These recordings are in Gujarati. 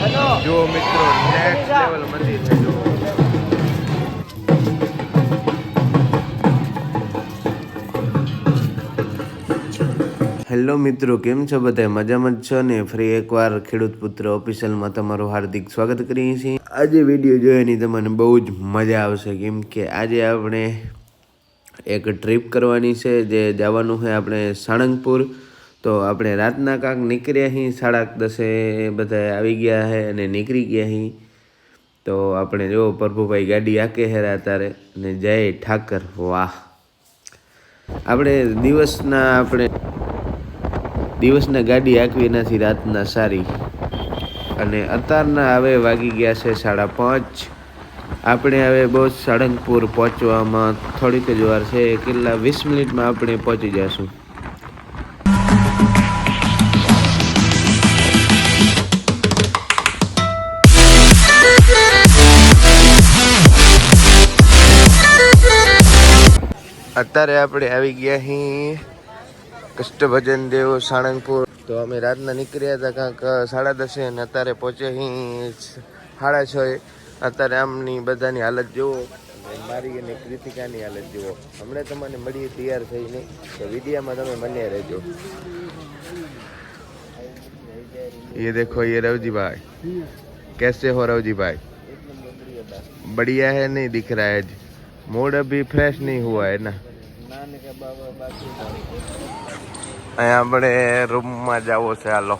જો મિત્રો નેક્સ્ટ લેવલ મંદિર છે જો. હેલો મિત્રો, કેમ છો બધા? મજામાં જ છો ને? ફરી એકવાર ખેડૂત પુત્ર ઓફિશિયલમાં તમારું હાર્દિક સ્વાગત કરીએ છીએ. આજે વિડીયો જોયાની તમને બહુ જ મજા આવશે, કેમ કે આજે આપણે એક ટ્રીપ કરવાની છે, જે જવાનું છે આપણે સાળંગપુર. તો આપણે રાતના કાંક નીકળ્યા અહીં 10:30 બધા આવી ગયા છે અને નીકળી ગયા અહીં. તો આપણે જો પ્રભુભાઈ ગાડી આકે હેરા અત્યારે અને જય ઠાકર. વાહ! આપણે દિવસના ગાડી આંકવી નથી, રાતના સારી. અને અત્યારના હવે વાગી ગયા છે 5:30. આપણે હવે બહુ સાળંગપુર પહોંચવામાં થોડીક જ વાર છે, કેટલા 20 મિનિટમાં આપણે પહોંચી જઈશું. અત્યારે આપણે આવી ગયા અહીં કષ્ટભજન દેવ સાળંગપુર. તો અમે રાતના નીકળ્યા હતા કાંક 10:30 અને અત્યારે પહોંચ્યા અહીં 6:30. અત્યારે આમની બધાની હાલત જુઓ, મારી અને કૃતિકાની હાલત જુઓ. હમણાં તમને મળીએ તૈયાર થઈને, તો વિડીયામાં તમે બન્યા રહેજો. ये देखो, ये रवजी भाई, कैसे हो रवजी भाई? बढ़िया है, नहीं दिख रहा है, मूड अभी फ्रेश नहीं हुआ है ना. અહીંયા આપણે રૂમમાં જવો છે, હાલો.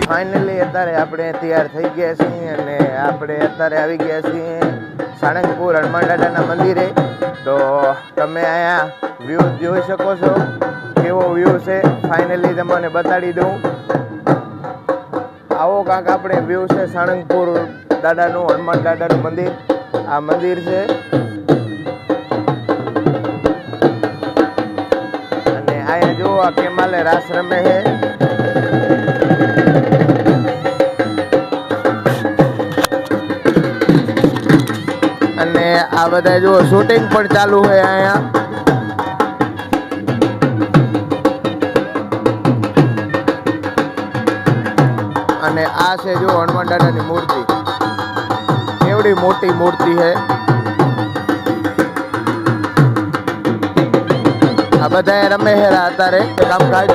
ફાઇનલી અત્યારે આપણે તૈયાર થઈ ગયા છીએ અને આપણે અત્યારે આવી ગયા છીએ સાળંગપુર હનુમાન દાદાના મંદિરે. તો તમે અહીંયા વ્યૂ જોઈ શકો છો, કેવો વ્યૂ છે. ફાઇનલી તમને બતાડી દઉં. આવો કાંક આપણે વ્યૂ છે સાળંગપુર દાદાનું, હનુમાન દાદાનું મંદિર. આ મંદિર છે અને અહીંયા જો આ કેમાલે રાસ રમે છે. અને આ બધા જો શૂટિંગ પણ ચાલુ છે અહીંયા. અને આ છે જો હનુમાન દાદાની મૂર્તિ, કેવડી મોટી મૂર્તિ છે. આ બધા રમે છે અત્યારે કામકાજ.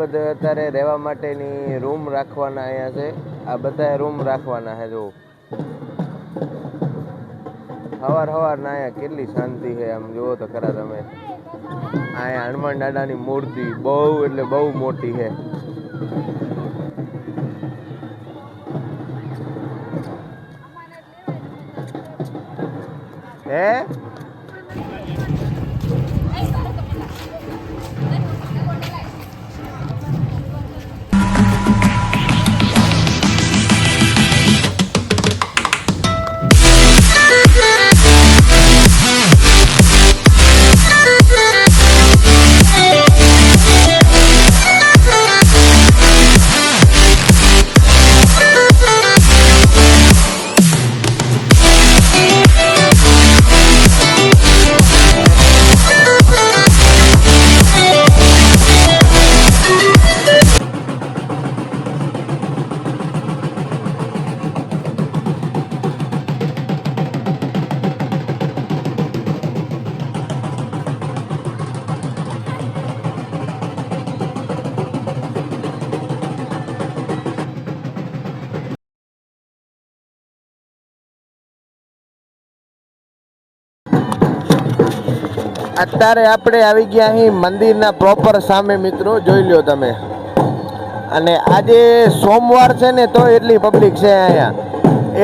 બધે અત્યારે રહેવા માટેની રૂમ રાખવાના અહીંયા છે. આ બધા રૂમ રાખવાના છે. જો સવાર ના અહીંયા કેટલી શાંતિ છે. આમ જુઓ તો ખરા તમે. અહીંયા હનુમાન દાદાની મૂર્તિ બહુ એટલે બહુ મોટી છે. હે અત્યારે આપણે આવી ગયા અહીં મંદિરના પ્રોપર સામે. મિત્રો જોઈ લ્યો તમે. અને આજે સોમવાર છે ને તો એટલી પબ્લિક છે અહીંયા.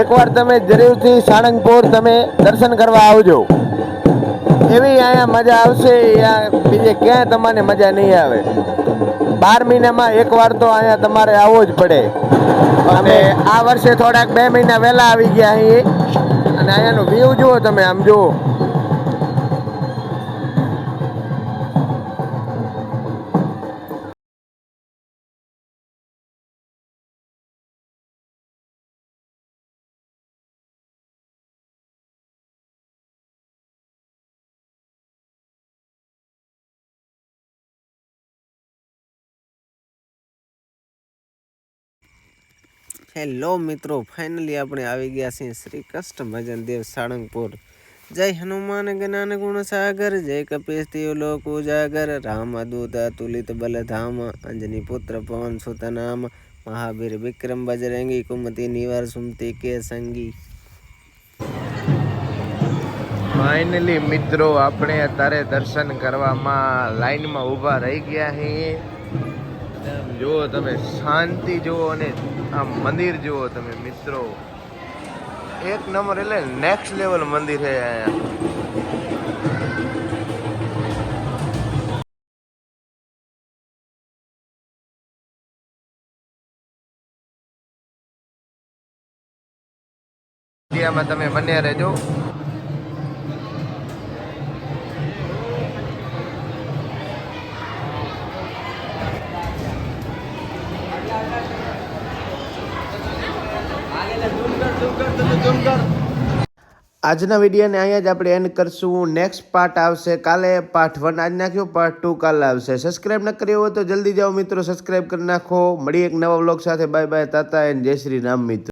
એકવાર તમે જરૂરથી સાળંગપુર તમે દર્શન કરવા આવજો. એવી અહીંયા મજા આવશે. બીજે ક્યાંય તમને મજા નહીં આવે. 12 મહિનામાં એકવાર તો અહીંયા તમારે આવવો જ પડે. અને આ વર્ષે થોડાક 2 મહિના વહેલા આવી ગયા અહીં. અને અહીંયાનો વ્યૂ જુઓ તમે. આમ જુઓ. હેલો મિત્રો, ફાઇનલી આપણે આવી ગયા છીએ શ્રી કૃષ્ણ ભજન દેવ સાળંગપુર. જય હનુમાન જ્ઞાન ગુણ સાગર, જય કપીશ દેવ લોક ઉજાગર, રામ દૂત અતુલિત બલ ધામ, અંજની પુત્ર પવન સુત નામ, મહાવીર વિક્રમ બજરંગી, કુમતિ નિવાર સુમતિ કે સંગી. ફાઇનલી મિત્રો આપણે અત્યારે દર્શન કરવામાં લાઈનમાં ઊભા રહી ગયા છીએ. જુઓ તમે, શાંતિ જુઓ અને આ મંદિર જુઓ તમે મિત્રો. એક નંબર એટલે નેક્સ્ટ લેવલ મંદિર છે અહીંયા. તમે બન્યા રહેજો. આજના વિડીયોને અહીંયા જ આપણે એન્ડ કરશું. નેક્સ્ટ પાર્ટ આવશે કાલે. પાર્ટ 1 આજ નાખ્યો, પાર્ટ 2 કાલે આવશે. સબસ્ક્રાઈબ ન કર્યો હોય તો જલ્દી જાઓ મિત્રો, સબસ્ક્રાઈબ કરી નાખો. મળીએ એક નવા વ્લોગ સાથે. બાય બાય, તાતા એન્ડ જય શ્રી રામ મિત્રો.